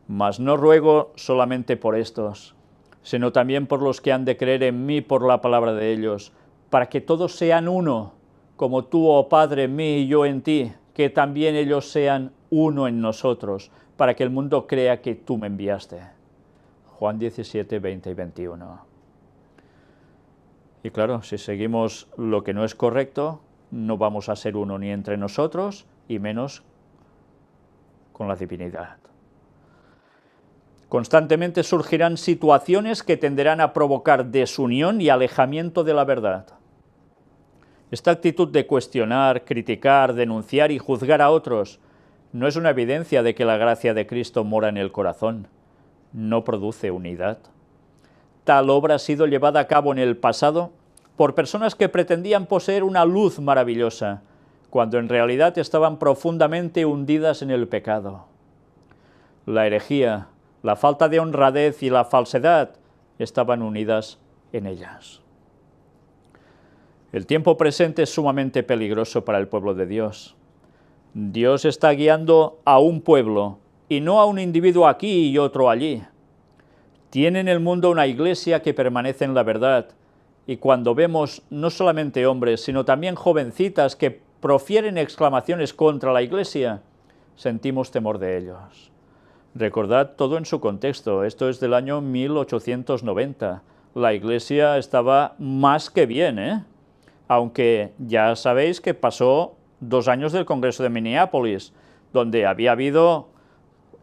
mas no ruego solamente por estos, sino también por los que han de creer en mí por la palabra de ellos, para que todos sean uno, como tú, oh Padre, en mí y yo en ti, que también ellos sean uno en nosotros, para que el mundo crea que tú me enviaste. Juan 17, 20 y 21. Y claro, si seguimos lo que no es correcto, no vamos a ser uno ni entre nosotros, y menos con la divinidad. Constantemente surgirán situaciones que tenderán a provocar desunión y alejamiento de la verdad. Esta actitud de cuestionar, criticar, denunciar y juzgar a otros no es una evidencia de que la gracia de Cristo mora en el corazón, no produce unidad. Tal obra ha sido llevada a cabo en el pasado por personas que pretendían poseer una luz maravillosa, cuando en realidad estaban profundamente hundidas en el pecado. La herejía, la falta de honradez y la falsedad estaban unidas en ellas. El tiempo presente es sumamente peligroso para el pueblo de Dios. Dios está guiando a un pueblo y no a un individuo aquí y otro allí. Tiene en el mundo una iglesia que permanece en la verdad, y cuando vemos no solamente hombres, sino también jovencitas que profieren exclamaciones contra la iglesia, sentimos temor de ellos. Recordad todo en su contexto, esto es del año 1890. La iglesia estaba más que bien, aunque ya sabéis que pasó 2 años del Congreso de Minneapolis, donde había habido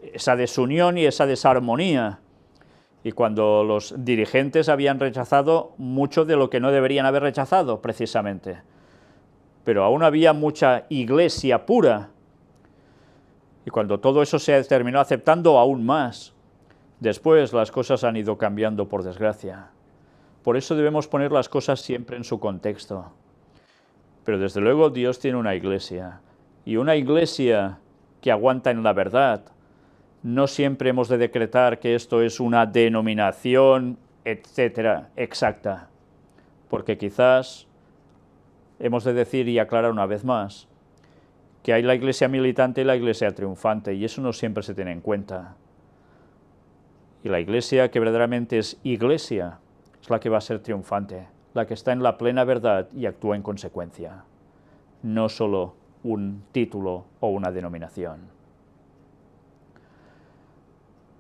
esa desunión y esa desarmonía, y cuando los dirigentes habían rechazado mucho de lo que no deberían haber rechazado, precisamente. Pero aún había mucha iglesia pura, y cuando todo eso se terminó aceptando, aún más. Después las cosas han ido cambiando, por desgracia. Por eso debemos poner las cosas siempre en su contexto. Pero desde luego Dios tiene una iglesia, y una iglesia que aguanta en la verdad. No siempre hemos de decretar que esto es una denominación, etcétera, exacta, porque quizás hemos de decir y aclarar una vez más que hay la iglesia militante y la iglesia triunfante, y eso no siempre se tiene en cuenta. Y la iglesia que verdaderamente es iglesia es la que va a ser triunfante, la que está en la plena verdad y actúa en consecuencia, no solo un título o una denominación.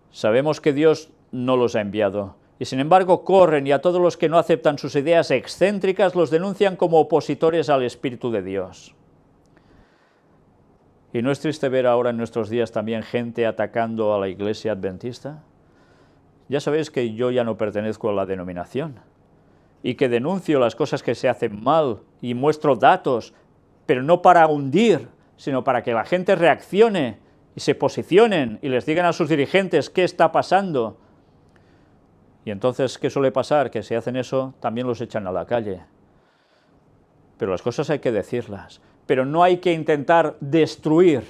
Sabemos que Dios no los ha enviado, y sin embargo corren, y a todos los que no aceptan sus ideas excéntricas los denuncian como opositores al Espíritu de Dios. ¿Y no es triste ver ahora en nuestros días también gente atacando a la iglesia adventista? Ya sabéis que yo ya no pertenezco a la denominación, y que denuncio las cosas que se hacen mal, y muestro datos, pero no para hundir, sino para que la gente reaccione, y se posicionen, y les digan a sus dirigentes qué está pasando. Y entonces, ¿qué suele pasar? Que si hacen eso, también los echan a la calle. Pero las cosas hay que decirlas. Pero no hay que intentar destruir,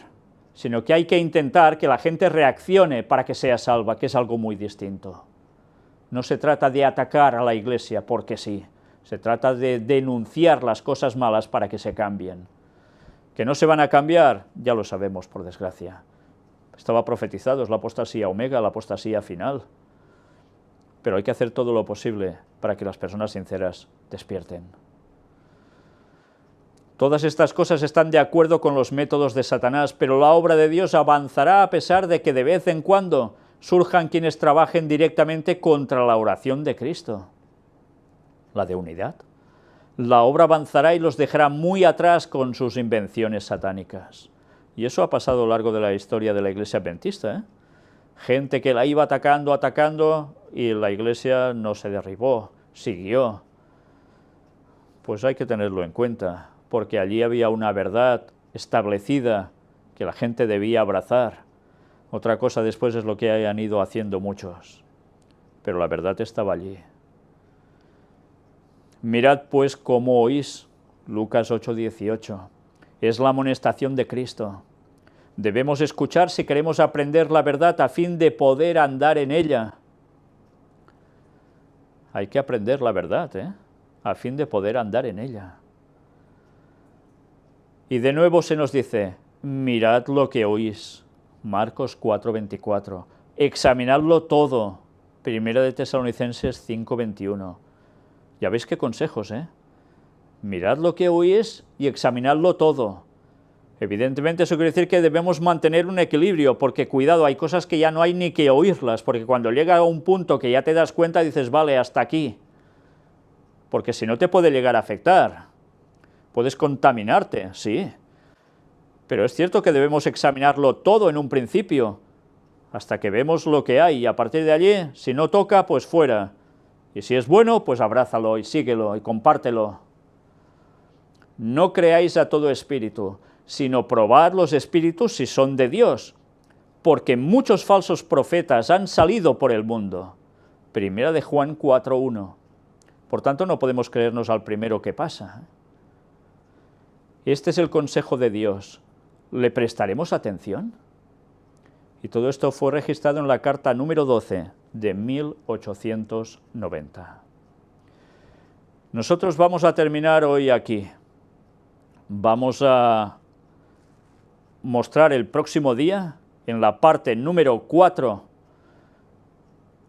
sino que hay que intentar que la gente reaccione para que sea salva, que es algo muy distinto. No se trata de atacar a la iglesia porque sí, se trata de denunciar las cosas malas para que se cambien. Que no se van a cambiar, ya lo sabemos, por desgracia. Estaba profetizado, es la apostasía omega, la apostasía final. Pero hay que hacer todo lo posible para que las personas sinceras despierten. Todas estas cosas están de acuerdo con los métodos de Satanás, pero la obra de Dios avanzará a pesar de que de vez en cuando surjan quienes trabajen directamente contra la oración de Cristo, la de unidad. La obra avanzará y los dejará muy atrás con sus invenciones satánicas. Y eso ha pasado a lo largo de la historia de la iglesia adventista, Gente que la iba atacando, y la iglesia no se derribó, siguió. Pues hay que tenerlo en cuenta, porque allí había una verdad establecida que la gente debía abrazar. Otra cosa después es lo que hayan ido haciendo muchos, pero la verdad estaba allí. Mirad pues cómo oís, Lucas 8:18, es la amonestación de Cristo. Debemos escuchar si queremos aprender la verdad a fin de poder andar en ella. Hay que aprender la verdad, a fin de poder andar en ella. Y de nuevo se nos dice, mirad lo que oís, Marcos 4:24, examinadlo todo, 1 de Tesalonicenses 5:21. Ya veis qué consejos, Mirad lo que oís y examinadlo todo. Evidentemente eso quiere decir que debemos mantener un equilibrio, porque cuidado, hay cosas que ya no hay ni que oírlas, porque cuando llega a un punto que ya te das cuenta dices, vale, hasta aquí, porque si no te puede llegar a afectar, puedes contaminarte, sí, pero es cierto que debemos examinarlo todo en un principio, hasta que vemos lo que hay, y a partir de allí, si no toca, pues fuera, y si es bueno, pues abrázalo y síguelo y compártelo. No creáis a todo espíritu, sino probar los espíritus si son de Dios, porque muchos falsos profetas han salido por el mundo. Primera de Juan 4:1. Por tanto, no podemos creernos al primero que pasa. Este es el consejo de Dios. ¿Le prestaremos atención? Y todo esto fue registrado en la carta número 12 de 1890. Nosotros vamos a terminar hoy aquí. Vamos a mostrar el próximo día, en la parte número 4,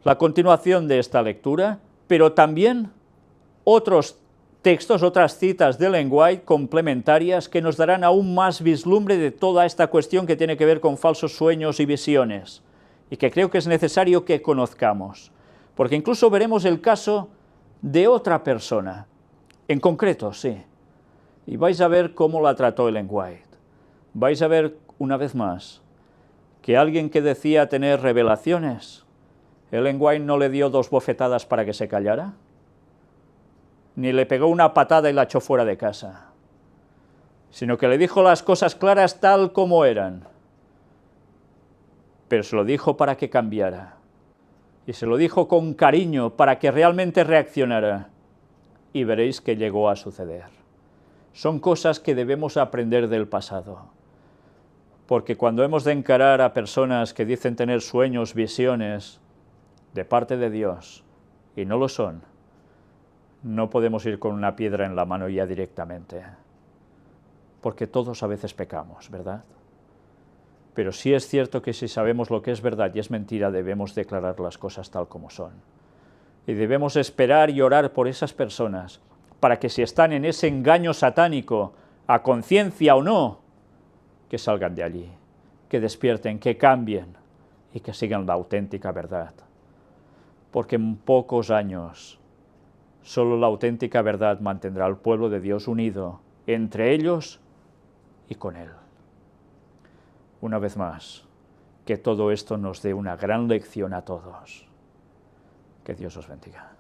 la continuación de esta lectura, pero también otros textos, otras citas de Ellen White complementarias que nos darán aún más vislumbre de toda esta cuestión que tiene que ver con falsos sueños y visiones, y que creo que es necesario que conozcamos, porque incluso veremos el caso de otra persona, en concreto, sí, y vais a ver cómo la trató Ellen White. Vais a ver, una vez más, que alguien que decía tener revelaciones, Ellen White no le dio 2 bofetadas para que se callara, ni le pegó una patada y la echó fuera de casa, sino que le dijo las cosas claras tal como eran, pero se lo dijo para que cambiara, y se lo dijo con cariño para que realmente reaccionara, y veréis que llegó a suceder. Son cosas que debemos aprender del pasado, porque cuando hemos de encarar a personas que dicen tener sueños, visiones, de parte de Dios, y no lo son, no podemos ir con una piedra en la mano ya directamente, porque todos a veces pecamos, ¿verdad? Pero sí es cierto que si sabemos lo que es verdad y es mentira, debemos declarar las cosas tal como son. Y debemos esperar y orar por esas personas, para que si están en ese engaño satánico, a conciencia o no, que salgan de allí, que despierten, que cambien y que sigan la auténtica verdad. Porque en pocos años, solo la auténtica verdad mantendrá al pueblo de Dios unido entre ellos y con Él. Una vez más, que todo esto nos dé una gran lección a todos. Que Dios os bendiga.